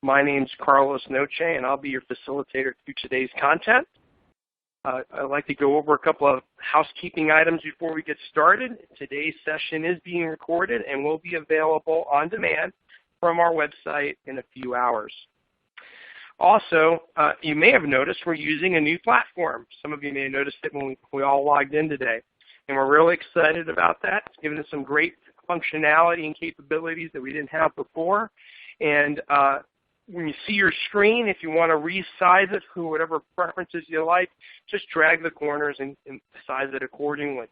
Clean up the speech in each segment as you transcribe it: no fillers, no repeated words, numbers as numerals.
My name's Carlos Noche, and I'll be your facilitator through today's content. I'd like to go over a couple of housekeeping items before we get started. Today's session is being recorded and will be available on demand from our website in a few hours. Also, you may have noticed we're using a new platform. Some of you may have noticed it when we all logged in today. And we're really excited about that. It's given us some great functionality and capabilities that we didn't have before. And when you see your screen, if you want to resize it for whatever preferences you like, just drag the corners and size it accordingly.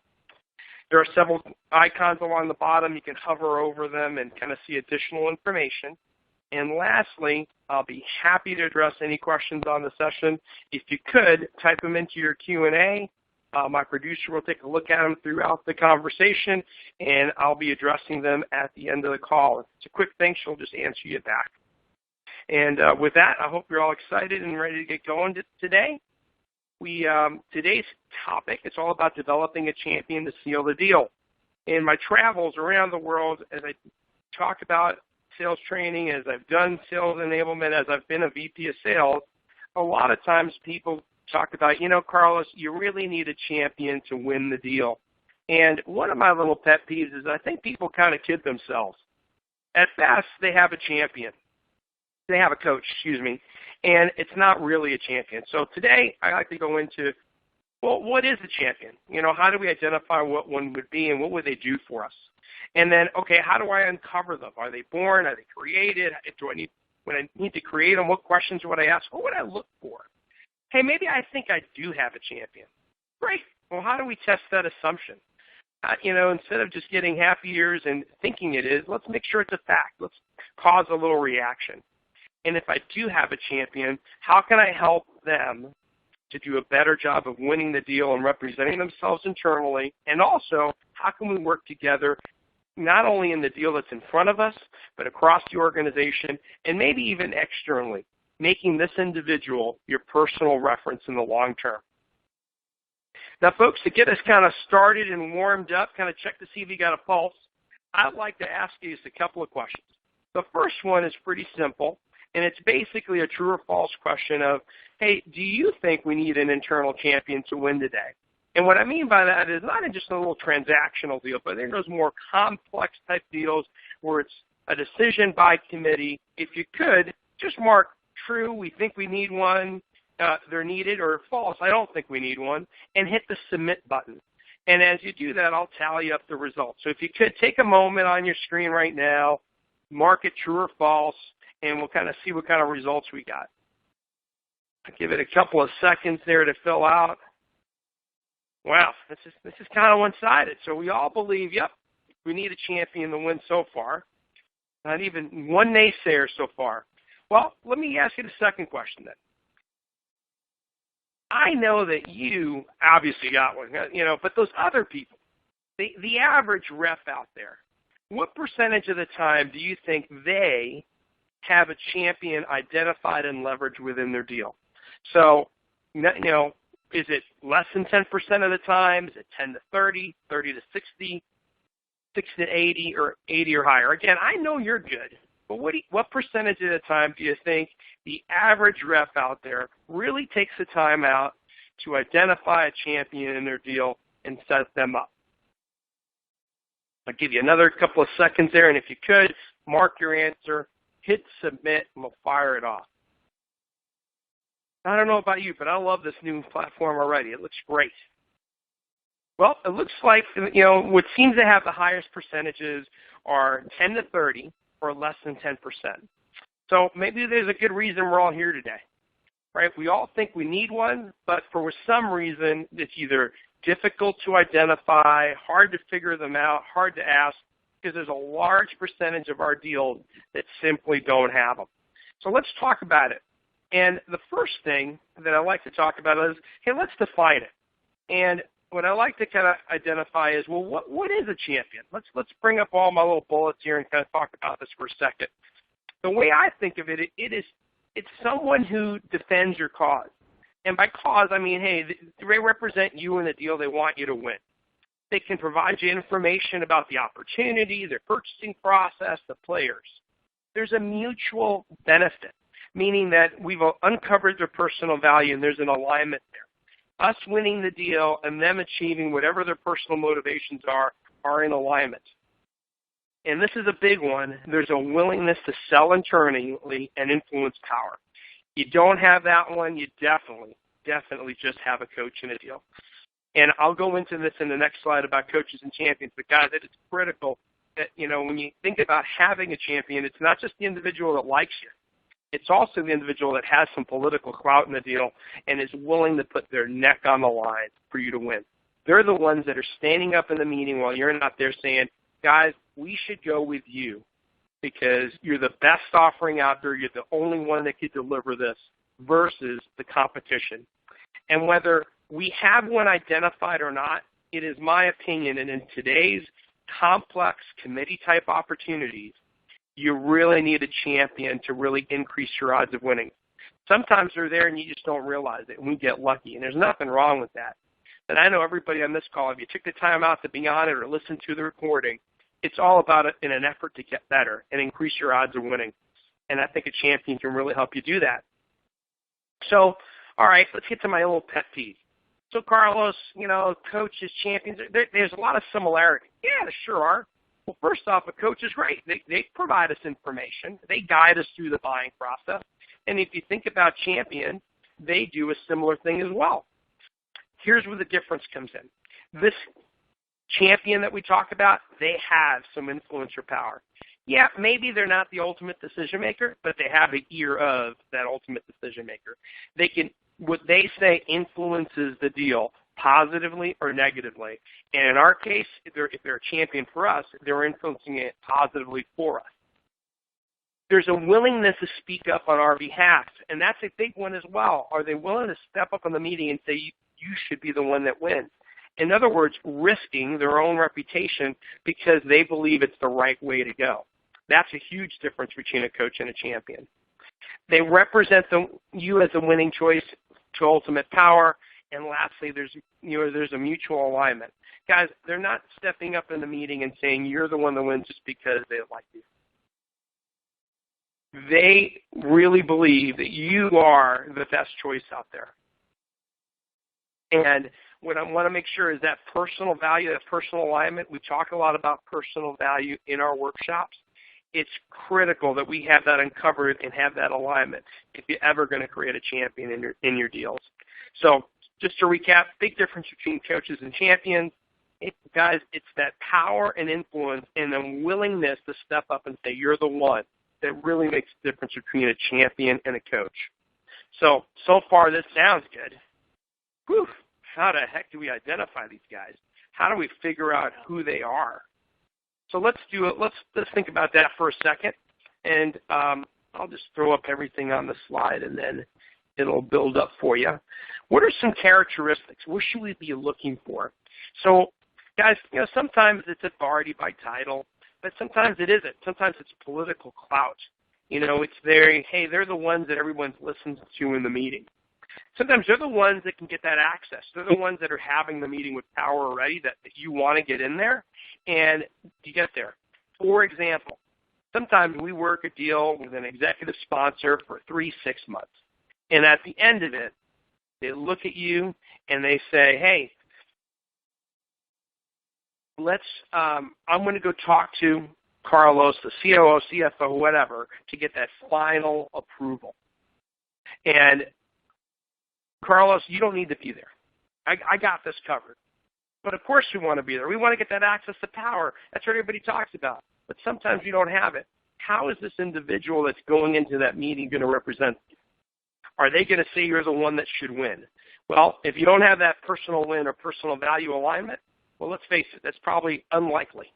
There are several icons along the bottom. You can hover over them and kind of see additional information. And lastly, I'll be happy to address any questions on the session. If you could, type them into your Q&A. My producer will take a look at them throughout the conversation, and I'll be addressing them at the end of the call. If it's a quick thing, she'll just answer you back. And with that, I hope you're all excited and ready to get going today. Today's topic is all about developing a champion to seal the deal. In my travels around the world, as I talk about sales training, as I've done sales enablement, as I've been a VP of sales, a lot of times people talk about, Carlos, you really need a champion to win the deal. And one of my little pet peeves is I think people kind of kid themselves. At best, they have a champion. They have a coach, and it's not really a champion. So today, I like to go into, well, what is a champion? How do we identify what one would be and what would they do for us? And then, okay, how do I uncover them? Are they born? Are they created? When I need to create them, what questions would I ask? What would I look for? Hey, maybe I think I do have a champion. Great. Well, how do we test that assumption? Instead of just getting happy ears and thinking it is, let's make sure it's a fact. Let's cause a little reaction. And if I do have a champion, how can I help them to do a better job of winning the deal and representing themselves internally? And also, how can we work together not only in the deal that's in front of us, but across the organization and maybe even externally, making this individual your personal reference in the long term. Now, folks, to get us kind of started and warmed up, kind of check to see if you got a pulse, I'd like to ask you just a couple of questions. The first one is pretty simple, and it's basically a true or false question of, hey, do you think we need an internal champion to win today? And what I mean by that is not just a little transactional deal, but in those more complex type deals where it's a decision by committee. If you could, just mark true, we think we need one, they're needed, or false, I don't think we need one, and hit the submit button. And as you do that, I'll tally up the results. So if you could, take a moment on your screen right now, mark it true or false, and we'll kind of see what kind of results we got. I'll give it a couple of seconds there to fill out. Wow, this is kind of one-sided. So we all believe, yep, we need a champion to win so far. Not even one naysayer so far. Well, let me ask you the second question then. I know that you obviously got one, but those other people, the average rep out there, what percentage of the time do you think they have a champion identified and leveraged within their deal? So, is it less than 10% of the time? Is it 10 to 30, 30 to 60, 60 to 80, or 80 or higher? Again, I know you're good. But what percentage of the time do you think the average rep out there really takes the time out to identify a champion in their deal and set them up? I'll give you another couple of seconds there, and if you could, mark your answer, hit submit, and we'll fire it off. I don't know about you, but I love this new platform already. It looks great. Well, it looks like, what seems to have the highest percentages are 10 to 30. Or less than 10%. So maybe there's a good reason we're all here today, right? We all think we need one, but for some reason it's either difficult to identify, hard to figure them out, hard to ask, because there's a large percentage of our deals that simply don't have them. So let's talk about it. And the first thing that I like to talk about is, hey, let's define it. And what I like to kind of identify is, well, what is a champion? Let's bring up all my little bullets here and kind of talk about this for a second. The way I think of it, it's someone who defends your cause. And by cause, I mean, hey, they represent you in the deal. They want you to win. They can provide you information about the opportunity, their purchasing process, the players. There's a mutual benefit. meaning that we've uncovered their personal value and there's an alignment there. Us winning the deal and them achieving whatever their personal motivations are in alignment. And this is a big one. There's a willingness to sell internally and influence power. You don't have that one, you definitely just have a coach in a deal. And I'll go into this in the next slide about coaches and champions, but guys, it is critical that, when you think about having a champion, it's not just the individual that likes you. It's also the individual that has some political clout in the deal and is willing to put their neck on the line for you to win. They're the ones that are standing up in the meeting while you're not there saying, guys, we should go with you because you're the best offering out there. You're the only one that could deliver this versus the competition. And whether we have one identified or not, it is my opinion, and in today's complex committee-type opportunities, you really need a champion to really increase your odds of winning. Sometimes they're there and you just don't realize it, and we get lucky, and there's nothing wrong with that. And I know everybody on this call, if you took the time out to be on it or listen to the recording, it's all about it in an effort to get better and increase your odds of winning. And I think a champion can really help you do that. So, all right, let's get to my little pet peeve. So, Carlos, coaches, champions, there's a lot of similarity. Yeah, there sure are. Well, first off, a coach is great. They provide us information. They guide us through the buying process. And if you think about champion, they do a similar thing as well. Here's where the difference comes in. This champion that we talk about, they have some influence or power. Yeah, maybe they're not the ultimate decision maker, but they have the ear of that ultimate decision maker. They can, what they say influences the deal positively or negatively. And in our case, if they're a champion for us, they're influencing it positively for us. There's a willingness to speak up on our behalf, and that's a big one as well. Are they willing to step up in the meeting and say, you should be the one that wins? In other words, risking their own reputation because they believe it's the right way to go. That's a huge difference between a coach and a champion. They represent you as a winning choice to ultimate power. And lastly, there's a mutual alignment. Guys, they're not stepping up in the meeting and saying you're the one that wins just because they like you. They really believe that you are the best choice out there. And what I want to make sure is that personal value, that personal alignment. We talk a lot about personal value in our workshops. It's critical that we have that uncovered and have that alignment if you're ever going to create a champion in your deals. So just to recap, big difference between coaches and champions. Guys, it's that power and influence and the willingness to step up and say you're the one that really makes the difference between a champion and a coach. So far this sounds good. Whew, how the heck do we identify these guys? How do we figure out who they are? So let's do it. Let's think about that for a second. And I'll just throw up everything on the slide and then it'll build up for you. What are some characteristics? What should we be looking for? So, guys, sometimes it's authority by title, but sometimes it isn't. Sometimes it's political clout. It's they're the ones that everyone listens to in the meeting. Sometimes they're the ones that can get that access. They're the ones that are having the meeting with power already that you want to get in there and you get there. For example, sometimes we work a deal with an executive sponsor for 3-6 months. And at the end of it, they look at you and they say, hey, I'm going to go talk to Carlos, the COO, CFO, whatever, to get that final approval. And Carlos, you don't need to be there. I got this covered. But of course we want to be there. We want to get that access to power. That's what everybody talks about. But sometimes we don't have it. How is this individual that's going into that meeting going to represent you? Are they going to say you're the one that should win? Well, if you don't have that personal win or personal value alignment, well, let's face it, that's probably unlikely.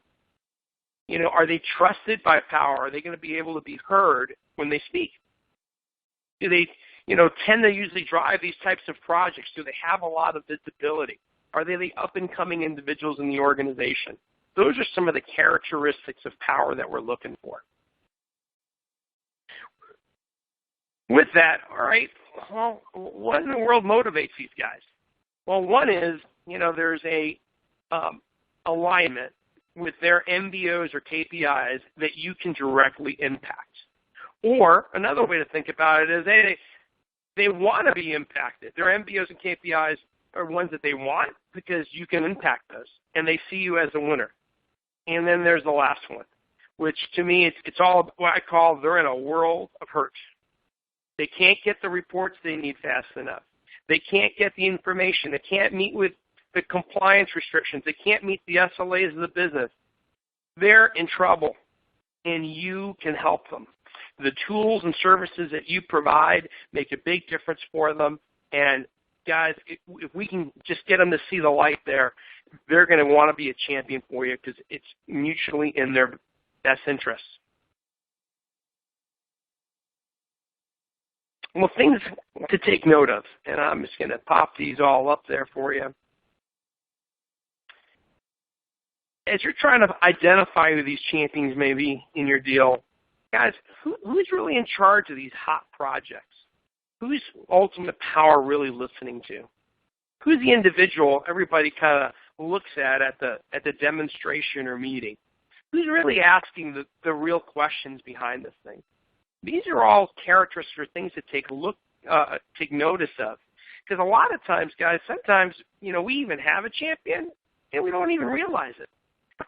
Are they trusted by power? Are they going to be able to be heard when they speak? Do they, tend to usually drive these types of projects? Do they have a lot of visibility? Are they the up-and-coming individuals in the organization? Those are some of the characteristics of power that we're looking for. With that, all right, well, what in the world motivates these guys? Well, one is, there's a alignment with their MBOs or KPIs that you can directly impact. Or another way to think about it is they want to be impacted. Their MBOs and KPIs are ones that they want because you can impact those, and they see you as a winner. And then there's the last one, which to me it's all what I call they're in a world of hurt. They can't get the reports they need fast enough. They can't get the information. They can't meet with the compliance restrictions. They can't meet the SLAs of the business. They're in trouble, and you can help them. The tools and services that you provide make a big difference for them. And guys, if we can just get them to see the light there, they're going to want to be a champion for you because it's mutually in their best interests. Well, things to take note of, and I'm just going to pop these all up there for you. As you're trying to identify who these champions may be in your deal, guys, who's really in charge of these hot projects? Who's ultimate power really listening to? Who's the individual everybody kind of looks at the demonstration or meeting? Who's really asking the real questions behind this thing? These are all characteristics or things to take notice of. Because a lot of times, guys, sometimes, we even have a champion and we don't even realize it.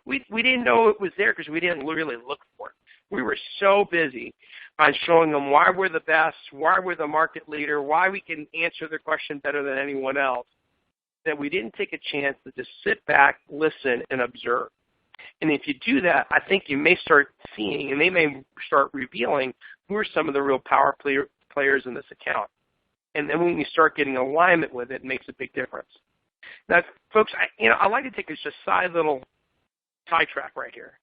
We didn't know it was there because we didn't really look for it. We were so busy on showing them why we're the best, why we're the market leader, why we can answer their question better than anyone else, that we didn't take a chance to just sit back, listen, and observe. And if you do that, I think you may start seeing, and they may start revealing, who are some of the real power players in this account. And then when you start getting alignment with it, it makes a big difference. Now, folks, I like to take just a side little sidetrack right here.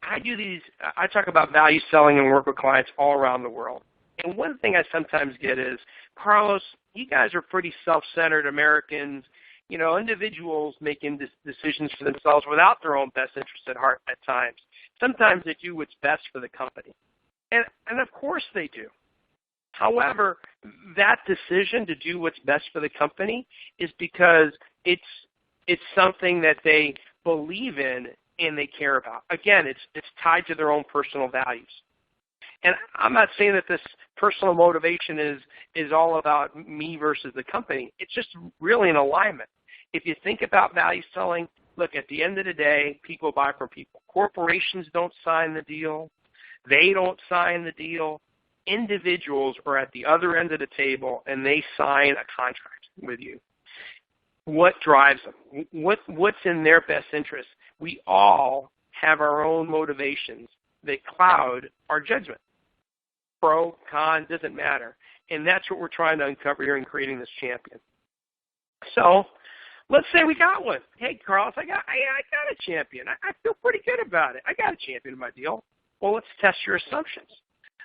I talk about value selling and work with clients all around the world. And one thing I sometimes get is, Carlos, you guys are pretty self-centered Americans, individuals making decisions for themselves without their own best interest at heart at times. Sometimes they do what's best for the company. And of course they do. However, that decision to do what's best for the company is because it's something that they believe in and they care about. Again, it's tied to their own personal values. And I'm not saying that this personal motivation is all about me versus the company. It's just really an alignment. If you think about value selling, look, at the end of the day, people buy from people. Corporations don't sign the deal. They don't sign the deal. Individuals are at the other end of the table, and they sign a contract with you. What drives them? What's in their best interest? We all have our own motivations that cloud our judgment. Pro, con, doesn't matter. And that's what we're trying to uncover here in creating this champion. So let's say we got one. Hey, Carlos, I got a champion. I feel pretty good about it. I got a champion in my deal. Well, let's test your assumptions.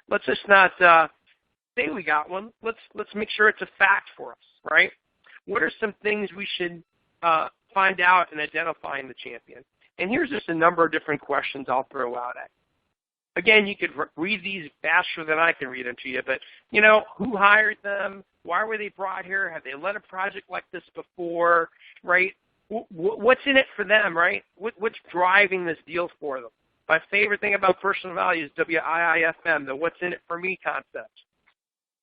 Let's just not say we got one. Let's make sure it's a fact for us, right? What are some things we should find out in identifying the champion? And here's just a number of different questions I'll throw out at you. Again, you could read these faster than I can read them to you, but, who hired them? Why were they brought here? Have they led a project like this before, right? What's in it for them, right? What's driving this deal for them? My favorite thing about personal value is WIIFM, the what's in it for me concept.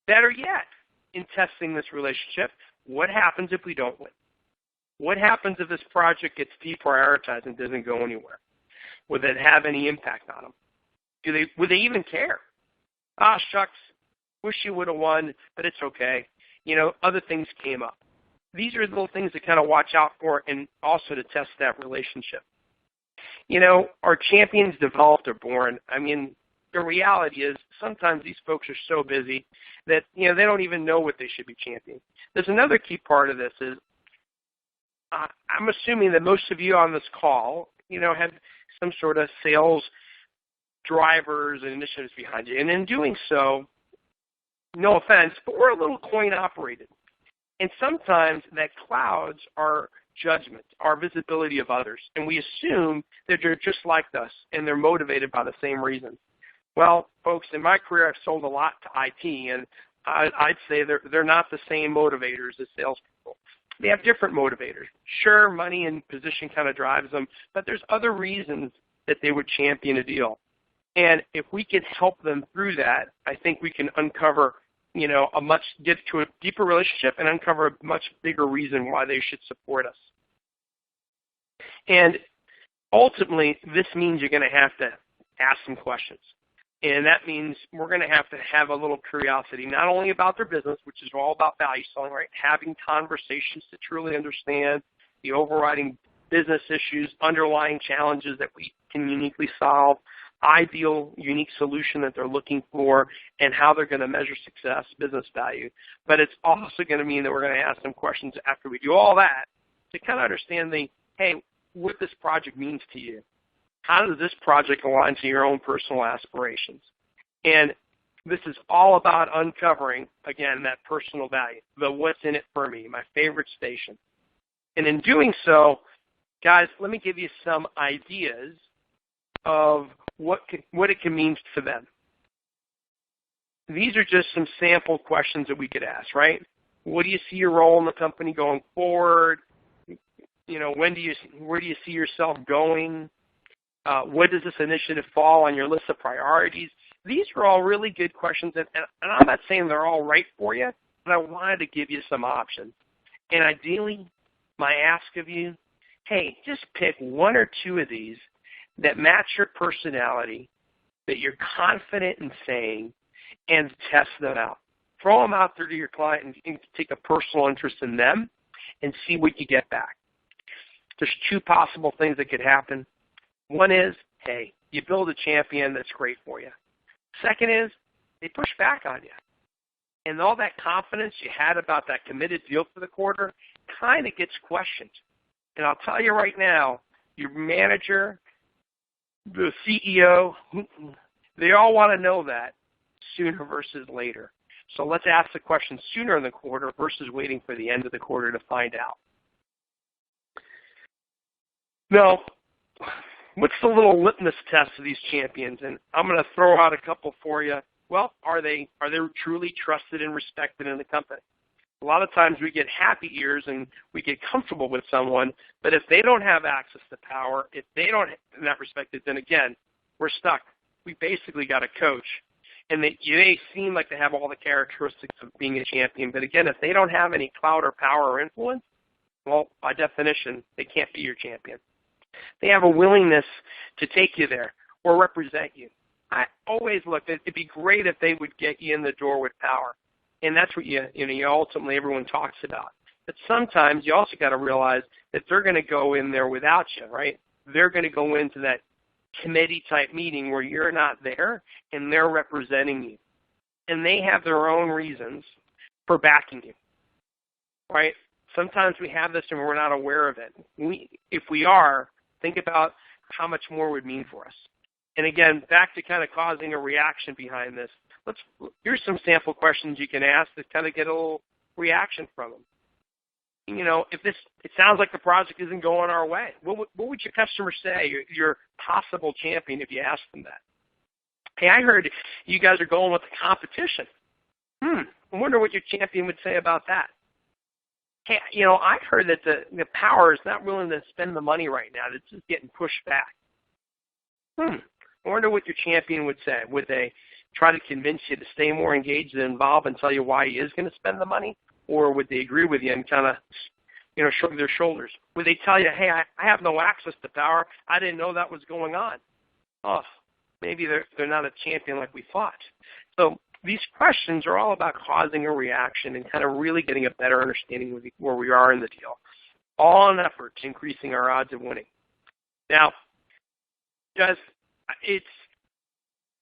Better yet, in testing this relationship, what happens if we don't win? What happens if this project gets deprioritized and doesn't go anywhere? Would it have any impact on them? Would they even care? Shucks, wish you would have won, but it's okay. Other things came up. These are little things to kind of watch out for and also to test that relationship. Are champions developed or born? I mean, the reality is sometimes these folks are so busy that, they don't even know what they should be championing. There's another key part of this is I'm assuming that most of you on this call, have some sort of sales drivers and initiatives behind you. And in doing so, no offense, but we're a little coin operated. And sometimes that clouds our judgment, our visibility of others. And we assume that they're just like us and they're motivated by the same reason. Well, folks, in my career, I've sold a lot to IT, and I'd say they're not the same motivators as salespeople. They have different motivators. Sure, money and position kind of drives them, but there's other reasons that they would champion a deal. And if we can help them through that, I think we can uncover, get to a deeper relationship and uncover a much bigger reason why they should support us. And ultimately, this means you're going to have to ask some questions. And that means we're going to have a little curiosity, not only about their business, which is all about value selling, right? Having conversations to truly understand the overriding business issues, underlying challenges that we can uniquely solve, ideal, unique solution that they're looking for, and how they're going to measure success, business value. But it's also going to mean that we're going to ask them questions after we do all that to kind of understand what this project means to you. How does this project align to your own personal aspirations? And this is all about uncovering, again, that personal value, the what's in it for me, my favorite station. And in doing so, guys, let me give you some ideas of what it can mean for them. These are just some sample questions that we could ask, right? What do you see your role in the company going forward? Where do you see yourself going? What does this initiative fall on your list of priorities? These are all really good questions, and I'm not saying they're all right for you, but I wanted to give you some options. And ideally, my ask of you, just pick one or two of these that match your personality, that you're confident in saying, and test them out. Throw them out there to your client and take a personal interest in them and see what you get back. There's two possible things that could happen. One is, you build a champion that's great for you. Second is, they push back on you. And all that confidence you had about that committed deal for the quarter kind of gets questioned. And I'll tell you right now, your manager, the CEO, they all want to know that sooner versus later. So let's ask the question sooner in the quarter versus waiting for the end of the quarter to find out. Now, what's the little litmus test of these champions? And I'm going to throw out a couple for you. Well, are they truly trusted and respected in the company? A lot of times we get happy ears and we get comfortable with someone, but if they don't have access to power, if they don't in that respected, then again, we're stuck. We basically got a coach. And they seem like they have all the characteristics of being a champion, but again, if they don't have any clout or power or influence, well, by definition, they can't be your champion. They have a willingness to take you there or represent you. I always look, it'd be great if they would get you in the door with power. And that's what you ultimately everyone talks about. But sometimes you also got to realize that they're going to go in there without you, right? They're going to go into that committee-type meeting where you're not there and they're representing you. And they have their own reasons for backing you, right? Sometimes we have this and we're not aware of it. If we are, think about how much more it would mean for us. And again, back to kind of causing a reaction behind this. Here's some sample questions you can ask to kind of get a little reaction from them. It sounds like the project isn't going our way. What would your customer say, your possible champion, if you asked them that? Hey, I heard you guys are going with the competition. I wonder what your champion would say about that. Hey, I heard that the power is not willing to spend the money right now. It's just getting pushed back. I wonder what your champion would say. Would they try to convince you to stay more engaged and involved and tell you why he is going to spend the money? Or would they agree with you and kind of, shrug their shoulders? Would they tell you, hey, I have no access to power. I didn't know that was going on. Oh, maybe they're not a champion like we thought. So these questions are all about causing a reaction and kind of really getting a better understanding of where we are in the deal. All in effort to increasing our odds of winning. Now, guys,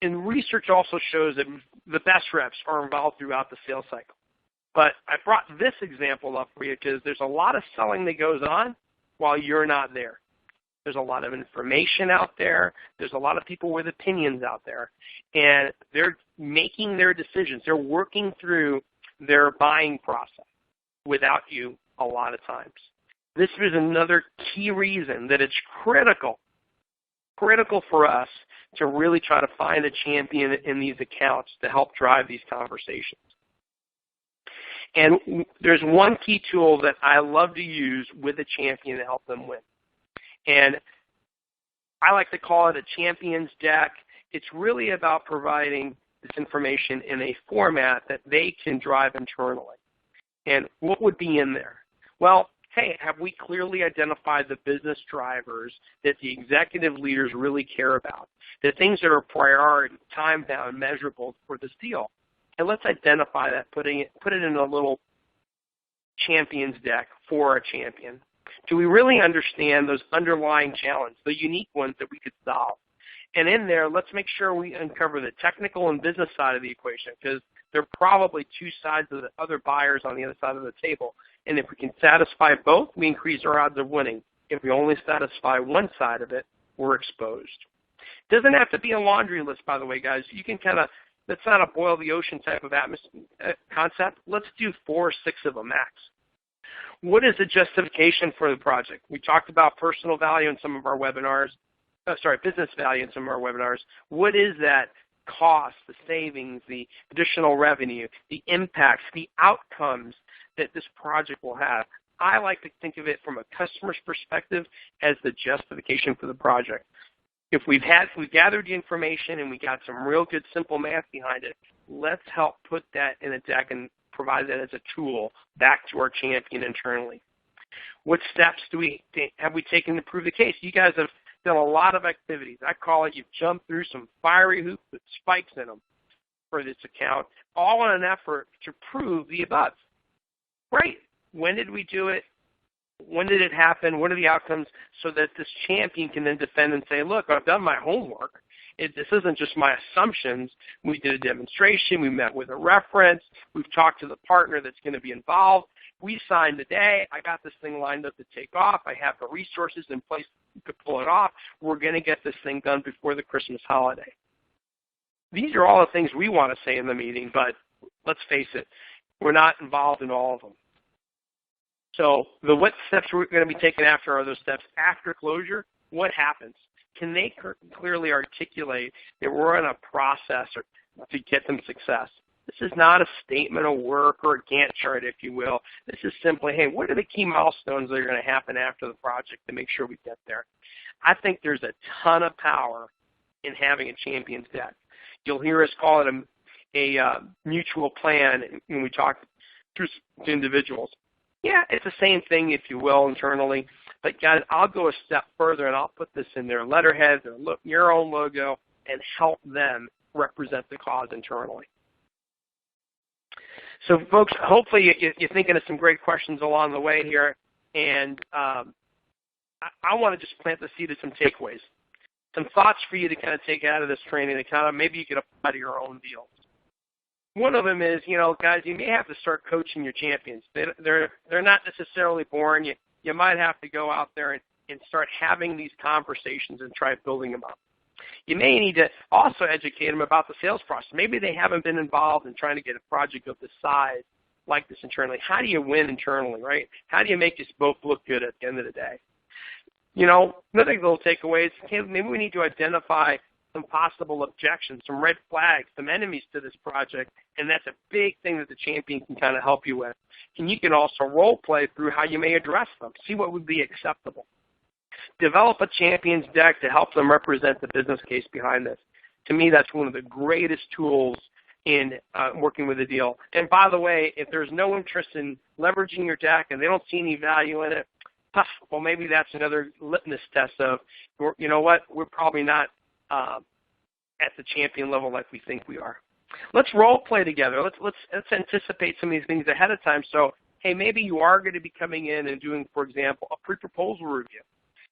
and research also shows that the best reps are involved throughout the sales cycle. But I brought this example up for you because there's a lot of selling that goes on while you're not there. There's a lot of information out there. There's a lot of people with opinions out there. And they're making their decisions. They're working through their buying process without you a lot of times. This is another key reason that it's critical for us to really try to find a champion in these accounts to help drive these conversations. And there's one key tool that I love to use with a champion to help them win. And I like to call it a champion's deck. It's really about providing this information in a format that they can drive internally. And what would be in there? Well, hey, have we clearly identified the business drivers that the executive leaders really care about, the things that are priority, time-bound, measurable for this deal? And let's identify that, put it in a little champions deck for a champion. Do we really understand those underlying challenges, the unique ones that we could solve? And in there, let's make sure we uncover the technical and business side of the equation, because there are probably two sides of the other buyers on the other side of the table. And if we can satisfy both, we increase our odds of winning. If we only satisfy one side of it, we're exposed. It doesn't have to be a laundry list, by the way, guys. You can that's not a boil the ocean type of concept. Let's do 4 or 6 of them max. What is the justification for the project? We talked about personal value in some of our webinars. Business value in some of our webinars. What is that cost, the savings, the additional revenue, the impacts, the outcomes that this project will have? I like to think of it from a customer's perspective as the justification for the project. If we've gathered the information and we got some real good simple math behind it, let's help put that in a deck and provide that as a tool back to our champion internally. What steps have we taken to prove the case? You guys have done a lot of activities. I call it you've jumped through some fiery hoops with spikes in them for this account, all in an effort to prove the above. Great. When did we do it? When did it happen? What are the outcomes? So that this champion can then defend and say, look, I've done my homework. This isn't just my assumptions. We did a demonstration. We met with a reference. We've talked to the partner that's going to be involved. We signed the day. I got this thing lined up to take off. I have the resources in place to pull it off. We're going to get this thing done before the Christmas holiday. These are all the things we want to say in the meeting, but let's face it, we're not involved in all of them. So what steps we're going to be taking after are those steps after closure. What happens? Can they clearly articulate that we're in a process to get them success? This is not a statement of work or a Gantt chart, if you will. This is simply, hey, what are the key milestones that are going to happen after the project to make sure we get there? I think there's a ton of power in having a champion's deck. You'll hear us call it a mutual plan when we talk to individuals. Yeah, it's the same thing, if you will, internally. But guys, I'll go a step further, and I'll put this in their letterhead, your own logo, and help them represent the cause internally. So, folks, hopefully you're thinking of some great questions along the way here, and I want to just plant the seed of some takeaways, some thoughts for you to kind of take out of this training that kind of maybe you could apply to your own deals. One of them is, guys, you may have to start coaching your champions. They're not necessarily born. You might have to go out there and start having these conversations and try building them up. You may need to also educate them about the sales process. Maybe they haven't been involved in trying to get a project of this size like this internally. How do you win internally, right? How do you make us both look good at the end of the day? Another little takeaway is maybe we need to identify some possible objections, some red flags, some enemies to this project, and that's a big thing that the champion can kind of help you with. And you can also role play through how you may address them, see what would be acceptable. Develop a champion's deck to help them represent the business case behind this. To me, that's one of the greatest tools in working with a deal. And by the way, if there's no interest in leveraging your deck and they don't see any value in it, well, maybe that's another litmus test of, you know what, we're probably not at the champion level like we think we are. Let's role play together. Let's anticipate some of these things ahead of time. So, hey, maybe you are going to be coming in and doing, for example, a pre-proposal review,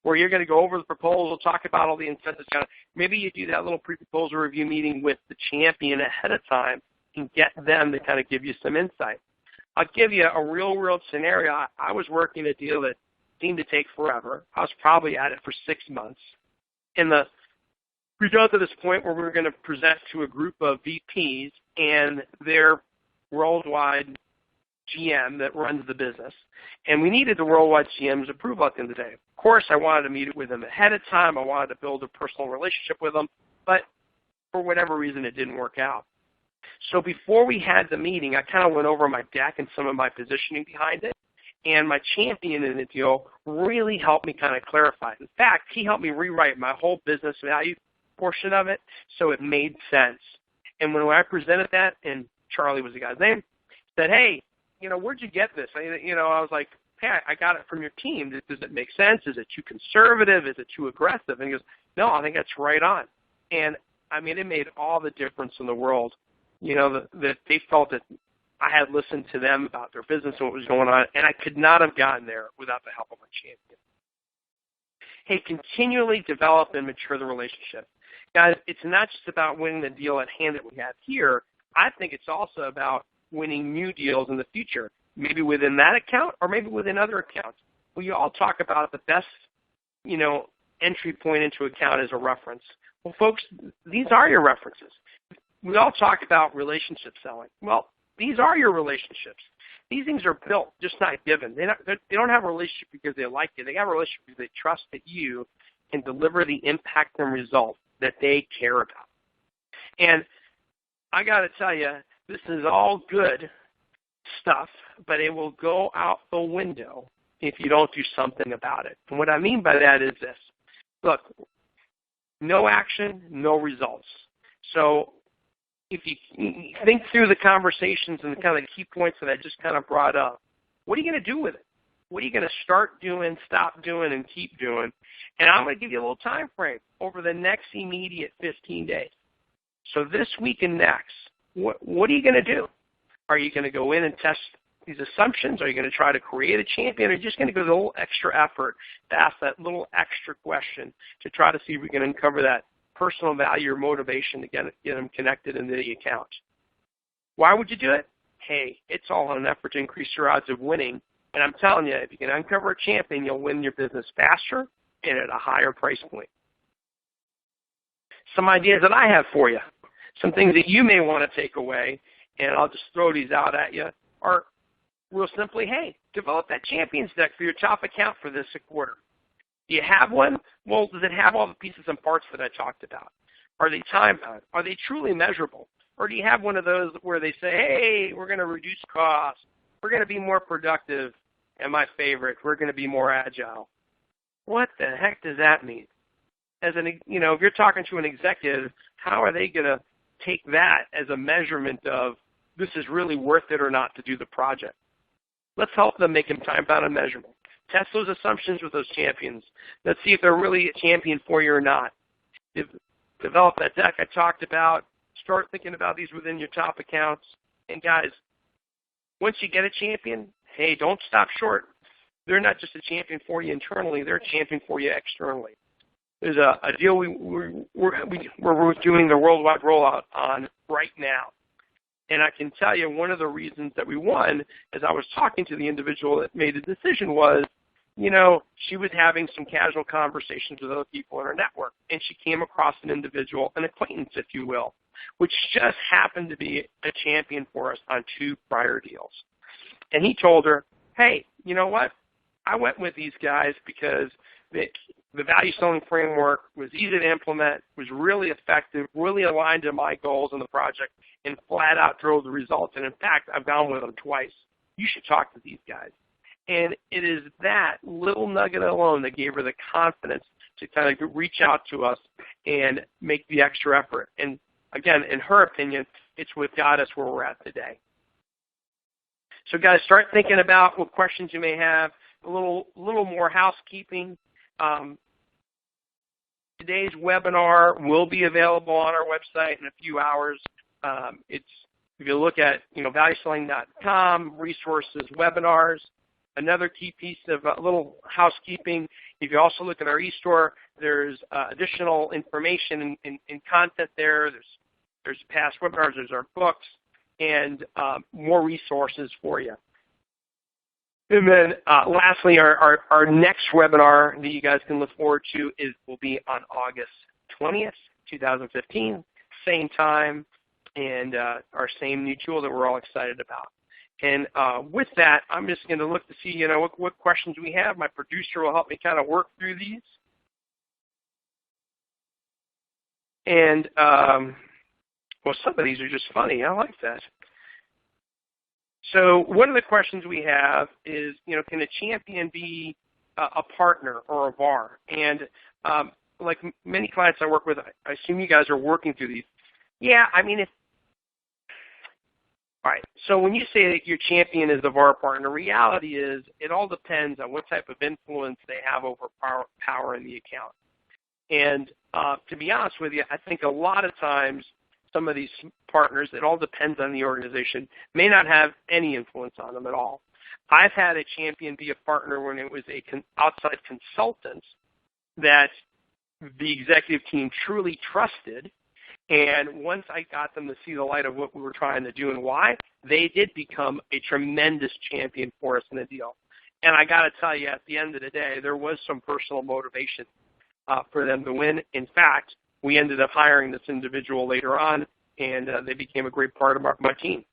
where you're going to go over the proposal, talk about all the incentives. Maybe you do that little pre-proposal review meeting with the champion ahead of time and get them to kind of give you some insight. I'll give you a real-world scenario. I was working a deal that seemed to take forever. I was probably at it for 6 months. We got to this point where we were going to present to a group of VPs and their worldwide GM that runs the business. And we needed the worldwide GM's approval at the end of the day. Of course, I wanted to meet with them ahead of time. I wanted to build a personal relationship with them. But for whatever reason, it didn't work out. So before we had the meeting, I kind of went over my deck and some of my positioning behind it. And my champion in the deal really helped me kind of clarify. In fact, he helped me rewrite my whole business value portion of it, so it made sense. And when I presented that, and Charlie was the guy's name, said, hey, where'd you get this? I was like, hey, I got it from your team. Does it make sense? Is it too conservative? Is it too aggressive? And he goes, no, I think that's right on. And, it made all the difference in the world, that they felt that I had listened to them about their business and what was going on, and I could not have gotten there without the help of a champion. Hey, continually develop and mature the relationship. Guys, it's not just about winning the deal at hand that we have here. I think it's also about winning new deals in the future, maybe within that account or maybe within other accounts. We all talk about the best, entry point into account as a reference. Well, folks, these are your references. We all talk about relationship selling. Well, these are your relationships. These things are built, just not given. They don't have a relationship because they like you. They have a relationship because they trust that you can deliver the impact and result that they care about. And I got to tell you, this is all good stuff, but it will go out the window if you don't do something about it. And what I mean by that is this. Look, no action, no results. So if you think through the conversations and the kind of key points that I just kind of brought up, what are you going to do with it? What are you going to start doing, stop doing, and keep doing? And I'm going to give you a little time frame over the next immediate 15 days. So this week and next, what are you going to do? Are you going to go in and test these assumptions? Are you going to try to create a champion? Or are you just going to go to a little extra effort to ask that little extra question to try to see if we can uncover that personal value or motivation to get them connected into the account? Why would you do it? Hey, it's all in an effort to increase your odds of winning. And I'm telling you, if you can uncover a champion, you'll win your business faster and at a higher price point. Some ideas that I have for you, some things that you may want to take away, and I'll just throw these out at you, are real simply, hey, develop that champions deck for your top account for this quarter. Do you have one? Well, does it have all the pieces and parts that I talked about? Are they time-bound? Are they truly measurable? Or do you have one of those where they say, hey, we're going to reduce costs, we're going to be more productive, and my favorite, we're going to be more agile? What the heck does that mean? If you're talking to an executive, how are they going to take that as a measurement of this is really worth it or not to do the project? Let's help them make them time-bound and measurable. Test those assumptions with those champions. Let's see if they're really a champion for you or not. Develop that deck I talked about. Start thinking about these within your top accounts. And guys, once you get a champion, hey, don't stop short. They're not just a champion for you internally. They're a champion for you externally. There's a deal we're doing the worldwide rollout on right now. And I can tell you one of the reasons that we won, as I was talking to the individual that made the decision, was, she was having some casual conversations with other people in her network, and she came across an individual, an acquaintance, if you will, which just happened to be a champion for us on 2 prior deals. And he told her, hey, you know what? I went with these guys because the value selling framework was easy to implement, was really effective, really aligned to my goals in the project, and flat out drove the results. And in fact, I've gone with them twice. You should talk to these guys. And it is that little nugget alone that gave her the confidence to kind of reach out to us and make the extra effort. And again, in her opinion, it's what got us where we're at today. So guys, start thinking about what questions you may have, a little more housekeeping. Today's webinar will be available on our website in a few hours. If you look at valueselling.com, resources, webinars. Another key piece of a little housekeeping, if you also look at our e-store, there's additional information and content there. There's past webinars, there's our books, and more resources for you. And then lastly, our next webinar that you guys can look forward to will be on August 20th, 2015, same time, and our same new tool that we're all excited about. And with that, I'm just going to look to see, what questions we have. My producer will help me kind of work through these. And, well, some of these are just funny. I like that. So one of the questions we have is, can a champion be a partner or a VAR? And like many clients I work with, I assume you guys are working through these. Yeah, I mean, all right, so when you say that your champion is the VAR partner, reality is it all depends on what type of influence they have over power in the account. And to be honest with you, I think a lot of times some of these partners, it all depends on the organization, may not have any influence on them at all. I've had a champion be a partner when it was outside consultant that the executive team truly trusted. And once I got them to see the light of what we were trying to do and why, they did become a tremendous champion for us in the deal. And I got to tell you, at the end of the day, there was some personal motivation for them to win. In fact, we ended up hiring this individual later on, and they became a great part of my team.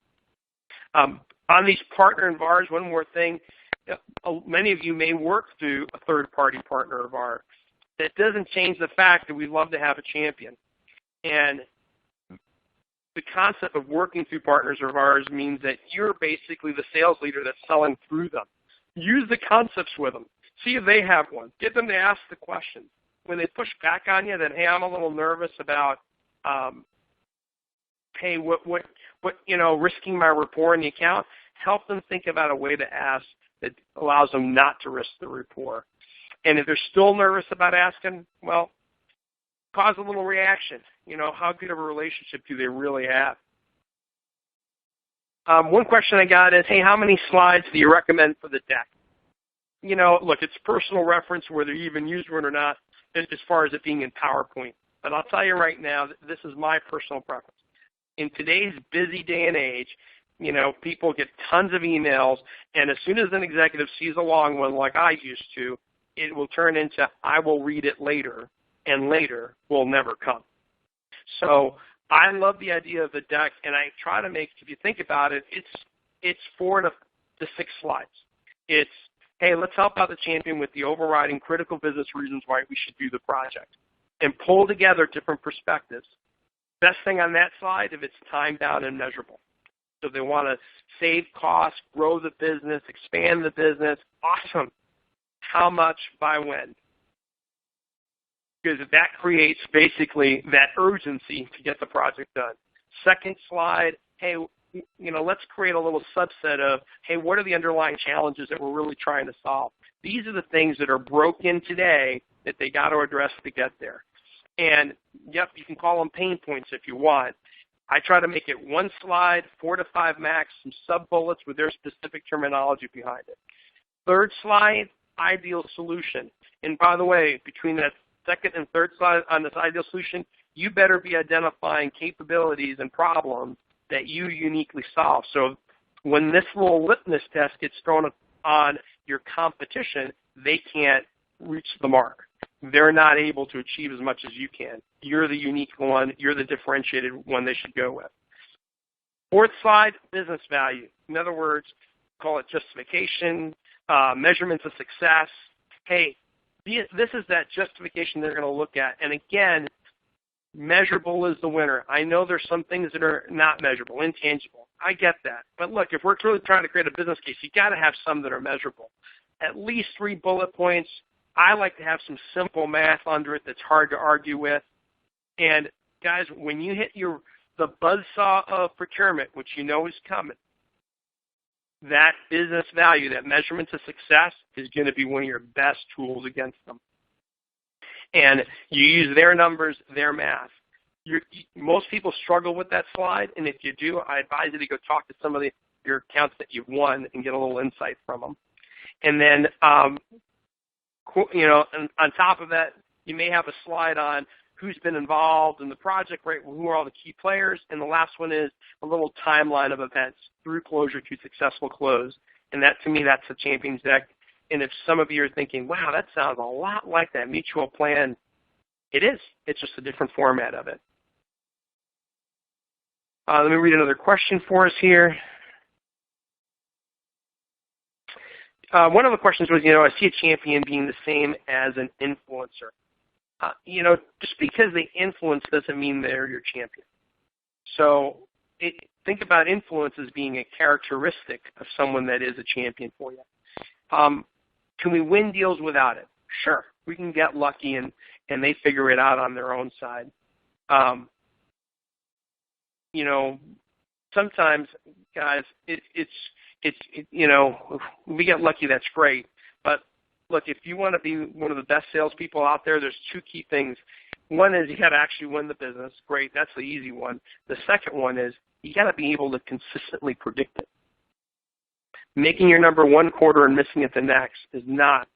On these partner and VARs, one more thing. Many of you may work through a third-party partner of ours. That doesn't change the fact that we love to have a champion. And the concept of working through partners of ours means that you're basically the sales leader that's selling through them. Use the concepts with them. See if they have one. Get them to ask the question. When they push back on you that, hey, I'm a little nervous about, hey, what, risking my rapport in the account, help them think about a way to ask that allows them not to risk the rapport. And if they're still nervous about asking, well, cause a little reaction. How good of a relationship do they really have? One question I got is, hey, how many slides do you recommend for the deck? Look, it's personal reference whether you even use one or not as far as it being in PowerPoint. But I'll tell you right now, this is my personal preference. In today's busy day and age, people get tons of emails, and as soon as an executive sees a long one like I used to, it will turn into, I will read it later, and later will never come. So I love the idea of the deck, and I try to make, if you think about it, it's 4 to 6 slides. It's, hey, let's help out the champion with the overriding critical business reasons why we should do the project, and pull together different perspectives. Best thing on that slide, if it's time-bound and measurable. So if they want to save costs, grow the business, expand the business, awesome. How much, by when? Because that creates basically that urgency to get the project done. Second slide, hey, let's create a little subset of, hey, what are the underlying challenges that we're really trying to solve? These are the things that are broken today that they got to address to get there. And, yep, you can call them pain points if you want. I try to make it 1 slide, 4 to 5 max, some sub-bullets with their specific terminology behind it. Third slide, ideal solution. And by the way, between that second and third slide on this ideal solution, you better be identifying capabilities and problems that you uniquely solve. So when this little litmus test gets thrown on your competition, they can't reach the mark. They're not able to achieve as much as you can. You're the unique one. You're the differentiated one they should go with. Fourth slide, business value. In other words, call it justification, measurements of success. Hey, this is that justification they're going to look at. And again, measurable is the winner. I know there's some things that are not measurable, intangible. I get that. But look, if we're really trying to create a business case, you've got to have some that are measurable. At least 3 bullet points. I like to have some simple math under it that's hard to argue with. And guys, when you hit the buzzsaw of procurement, which you know is coming, that business value, that measurement of success is going to be one of your best tools against them. And you use their numbers, their math. Most people struggle with that slide, and if you do, I advise you to go talk to some of your accounts that you've won and get a little insight from them. And then, and on top of that, you may have a slide on who's been involved in the project, right? Who are all the key players? And the last one is a little timeline of events through closure to successful close. And that, to me, that's the Champions Deck. And if some of you are thinking, wow, that sounds a lot like that mutual plan, it is. It's just a different format of it. Let me read another question for us here. One of the questions was, I see a champion being the same as an influencer. Just because they influence doesn't mean they're your champion. So think about influence as being a characteristic of someone that is a champion for you. Can we win deals without it? Sure. We can get lucky and and they figure it out on their own side. You know, sometimes, guys, we get lucky, that's great. But look, if you want to be one of the best salespeople out there, there's two key things. One is you got to actually win the business. Great, that's the easy one. The second one is you got to be able to consistently predict it. Making your number one quarter and missing it the next is not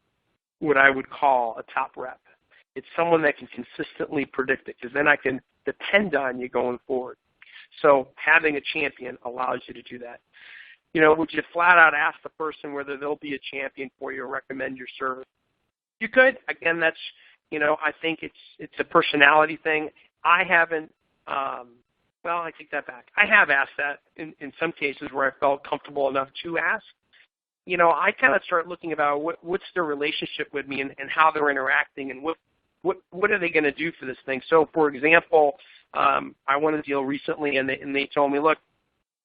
what I would call a top rep. It's someone that can consistently predict it, because then I can depend on you going forward. So having a champion allows you to do that. You know, would you flat out ask the person whether they'll be a champion for you or recommend your service? You could. Again, that's, you know, I think it's a personality thing. I haven't, well, I take that back. I have asked that in some cases where I felt comfortable enough to ask. You know, I kind of start looking about what's their relationship with me and how they're interacting and what are they going to do for this thing. So, for example, I won a deal recently, and they told me, look,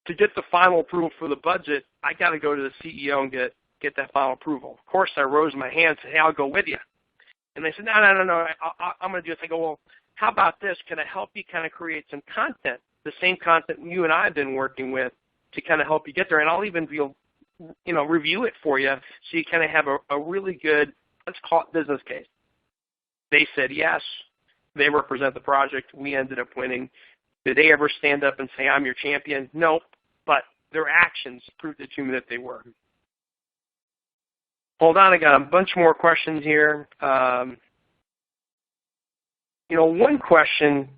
to get the final approval for the budget, I got to go to the CEO and get that final approval. Of course, I rose my hand and said, hey, I'll go with you. And they said, no, I'm going to do this. I go, well, how about this? Can I help you kind of create some content, the same content you and I have been working with to kind of help you get there? And I'll even review it for you so you kind of have a really good, let's call it business case. They said yes. They represent the project. We ended up winning. Did they ever stand up and say, I'm your champion? No, but their actions proved it to me that they were. Hold on, I got a bunch more questions here. One question,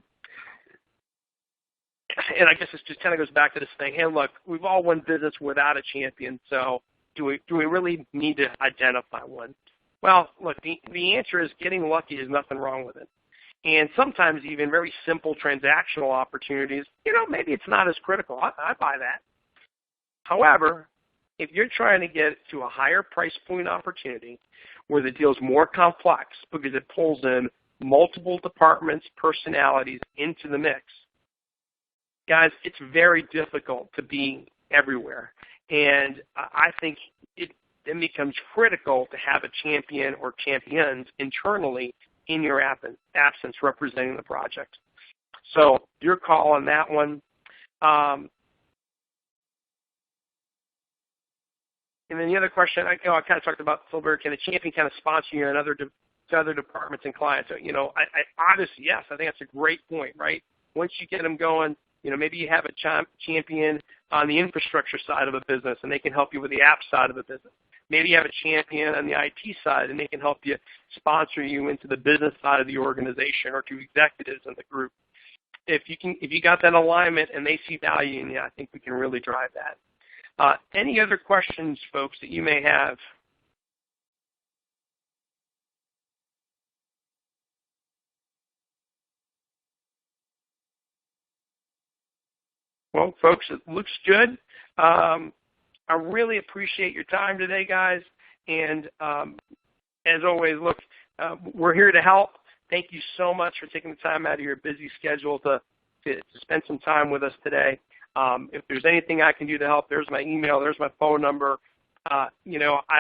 and I guess this just kind of goes back to this thing. Hey, look, we've all won business without a champion, so do we really need to identify one? Well, look, the answer is getting lucky. There's nothing wrong with it. And sometimes even very simple transactional opportunities, maybe it's not as critical. I buy that. However, if you're trying to get to a higher price point opportunity where the deal's more complex because it pulls in multiple departments, personalities into the mix, guys, it's very difficult to be everywhere. And I think it then becomes critical to have a champion or champions internally in your absence representing the project. So your call on that one. And then the other question, I kind of talked about, Silver, can a champion kind of sponsor you in other departments and clients? I obviously, yes, I think that's a great point, right? Once you get them going, maybe you have a champion on the infrastructure side of a business, and they can help you with the app side of a business. Maybe you have a champion on the IT side, and they can help you sponsor you into the business side of the organization or to executives in the group. If you got that alignment and they see value in you, I think we can really drive that. Any other questions, folks, that you may have? Well, folks, it looks good. I really appreciate your time today, guys. And as always, look, we're here to help. Thank you so much for taking the time out of your busy schedule to spend some time with us today. If there's anything I can do to help, there's my email, there's my phone number. I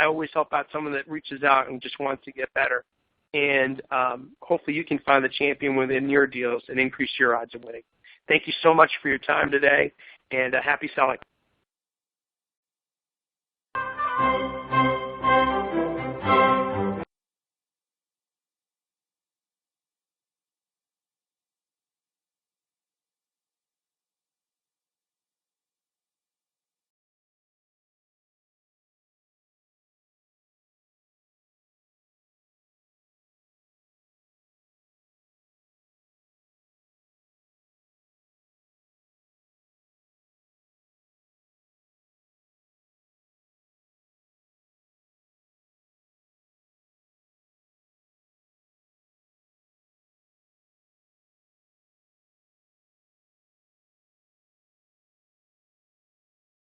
always help out someone that reaches out and just wants to get better. And hopefully you can find the champion within your deals and increase your odds of winning. Thank you so much for your time today, and happy selling.